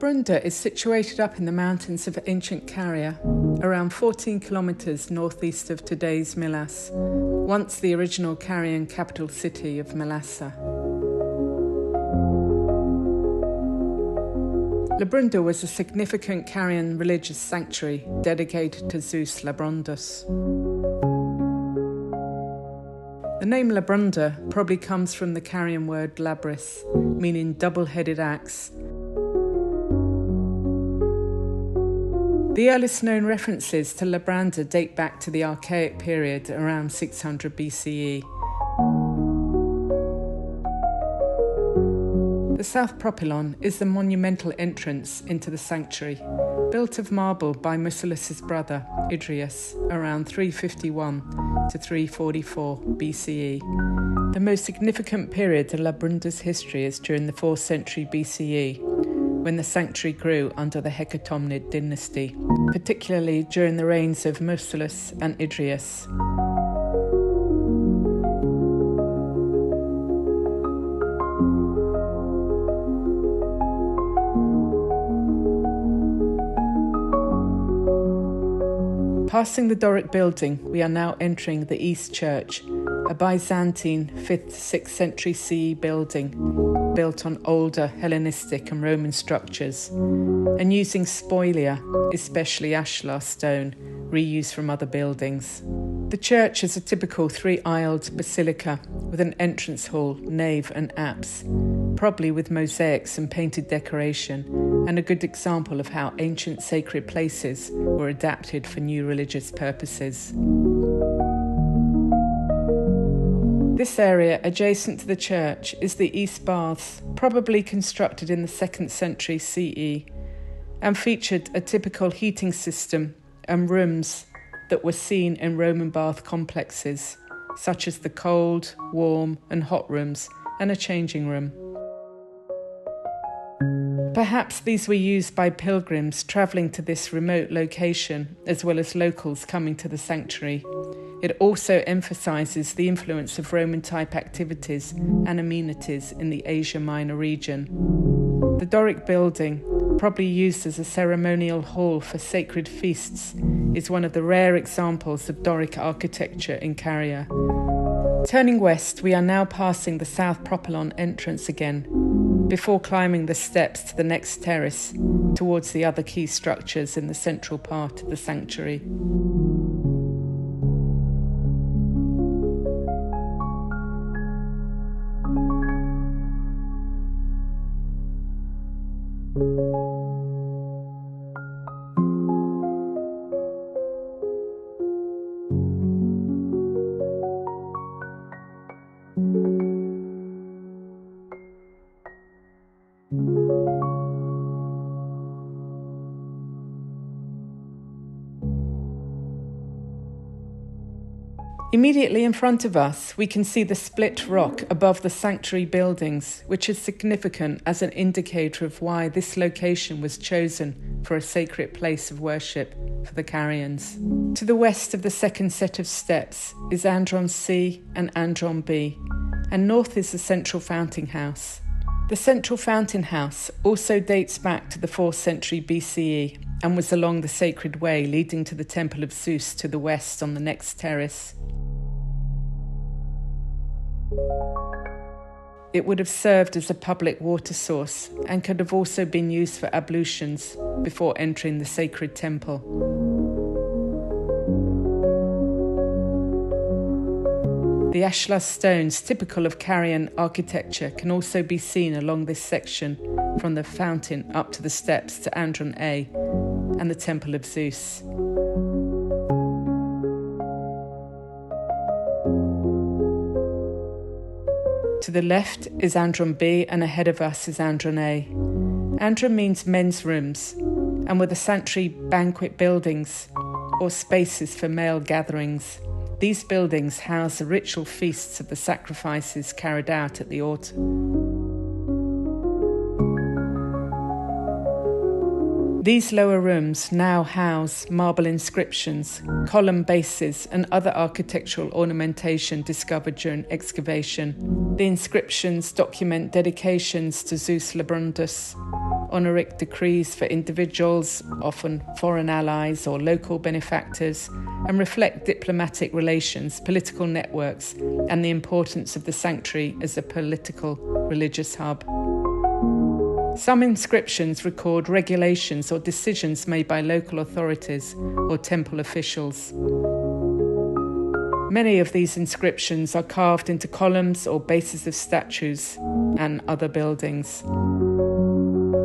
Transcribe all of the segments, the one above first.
Labranda is situated up in the mountains of ancient Caria, around 14 kilometres northeast of today's Milas, once the original Carian capital city of Mylassa. Labranda was a significant Carian religious sanctuary dedicated to Zeus Labrandus. The name Labranda probably comes from the Carian word labris, meaning double-headed axe. The earliest known references to Labranda date back to the Archaic period, around 600 BCE. The south propylon is the monumental entrance into the sanctuary, built of marble by Milas' brother, Idrius, around 351 to 344 BCE. The most significant period of Labranda's history is during the 4th century BCE, when the sanctuary grew under the Hecatomnid dynasty, particularly during the reigns of Milas and Idrius. Passing the Doric building, we are now entering the East Church, a Byzantine 5th-6th century CE building built on older Hellenistic and Roman structures and using spolia, especially ashlar stone, reused from other buildings. The church is a typical three-aisled basilica with an entrance hall, nave and apse, probably with mosaics and painted decoration, and a good example of how ancient sacred places were adapted for new religious purposes. This area adjacent to the church is the East Baths, probably constructed in the 2nd century CE, and featured a typical heating system and rooms that were seen in Roman bath complexes, such as the cold, warm and hot rooms and a changing room. Perhaps these were used by pilgrims travelling to this remote location, as well as locals coming to the sanctuary. It also emphasises the influence of Roman-type activities and amenities in the Asia Minor region. The Doric building, probably used as a ceremonial hall for sacred feasts, is one of the rare examples of Doric architecture in Caria. Turning west, we are now passing the south propylon entrance again, before climbing the steps to the next terrace towards the other key structures in the central part of the sanctuary. Immediately in front of us, we can see the split rock above the sanctuary buildings, which is significant as an indicator of why this location was chosen for a sacred place of worship for the Carians. To the west of the second set of steps is Andron C and Andron B, and north is the central fountain house. The central fountain house also dates back to the 4th century BCE and was along the sacred way leading to the temple of Zeus to the west on the next terrace. It would have served as a public water source and could have also been used for ablutions before entering the sacred temple. The ashlar stones, typical of Carian architecture, can also be seen along this section from the fountain up to the steps to Andron A and the temple of Zeus. To the left is Andron B and ahead of us is Andron A. Andron means men's rooms and were the sanctuary banquet buildings or spaces for male gatherings. These buildings house the ritual feasts of the sacrifices carried out at the altar. These lower rooms now house marble inscriptions, column bases and other architectural ornamentation discovered during excavation. The inscriptions document dedications to Zeus Labrandus honorific decrees for individuals, often foreign allies or local benefactors, and reflect diplomatic relations, political networks, and the importance of the sanctuary as a political religious hub. Some inscriptions record regulations or decisions made by local authorities or temple officials. Many of these inscriptions are carved into columns or bases of statues and other buildings.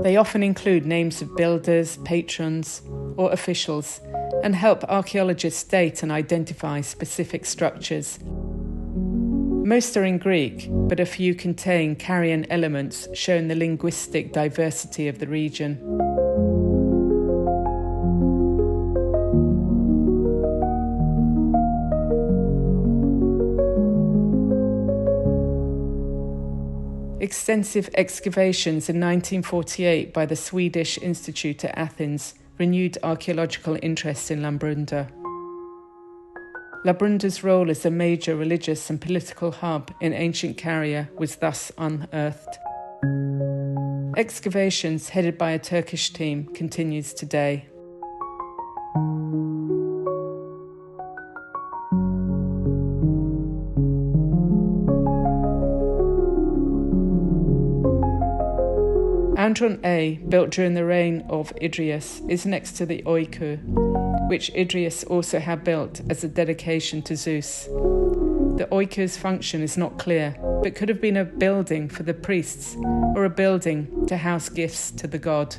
They often include names of builders, patrons, or officials, and help archaeologists date and identify specific structures. Most are in Greek, but a few contain Carian elements showing the linguistic diversity of the region. Extensive excavations in 1948 by the Swedish Institute at Athens renewed archaeological interest in Labranda. Labranda's role as a major religious and political hub in ancient Caria was thus unearthed. Excavations headed by a Turkish team continues today. Andron A, built during the reign of Idris, is next to the Oiku, which Idris also had built as a dedication to Zeus. The Oiku's function is not clear, but could have been a building for the priests or a building to house gifts to the god.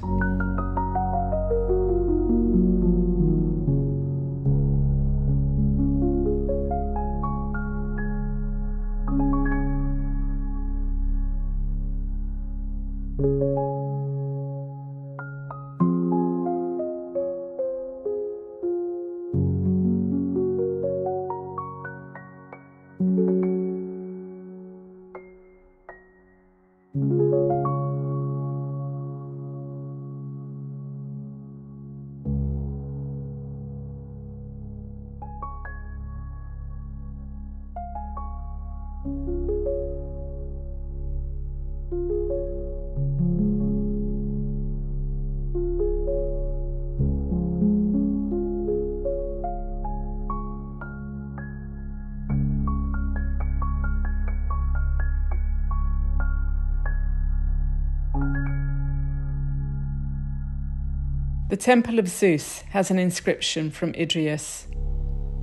The Temple of Zeus has an inscription from Idris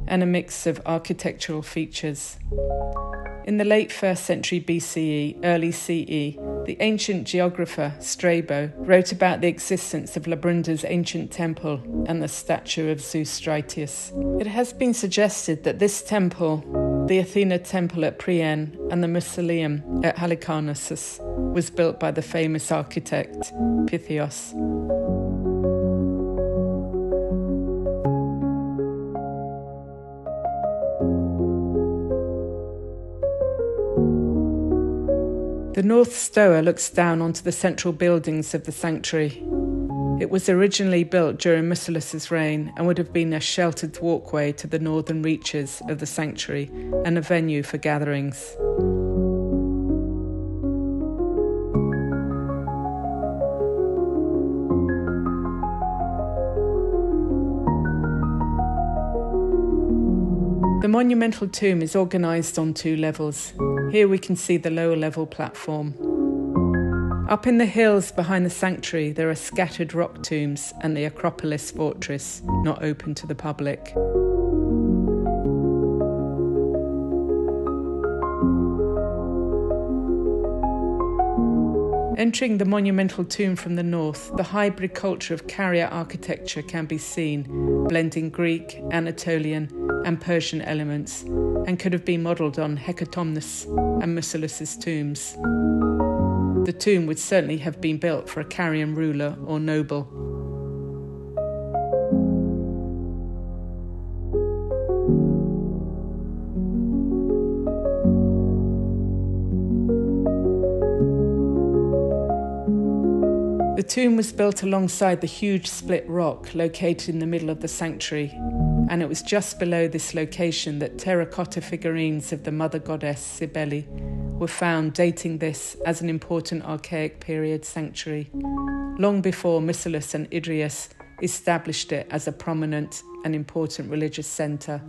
and a mix of architectural features. In the late 1st century BCE, early CE, the ancient geographer Strabo wrote about the existence of Labranda's ancient temple and the statue of Zeus Stratius. It has been suggested that this temple, the Athena temple at Priene and the Mausoleum at Halicarnassus, was built by the famous architect Pythios. The North Stoa looks down onto the central buildings of the sanctuary. It was originally built during Milas' reign and would have been a sheltered walkway to the northern reaches of the sanctuary and a venue for gatherings. The monumental tomb is organised on 2 levels. Here we can see the lower level platform. Up in the hills behind the sanctuary there are scattered rock tombs and the Acropolis fortress, not open to the public. Entering the monumental tomb from the north, the hybrid culture of Caria architecture can be seen, blending Greek, Anatolian and Persian elements, and could have been modelled on Hecatomnus and Milas' tombs. The tomb would certainly have been built for a Carian ruler or noble. The tomb was built alongside the huge split rock located in the middle of the sanctuary, and it was just below this location that terracotta figurines of the mother goddess Cybele were found dating this as an important archaic period sanctuary, long before Milas and Idrius established it as a prominent and important religious centre.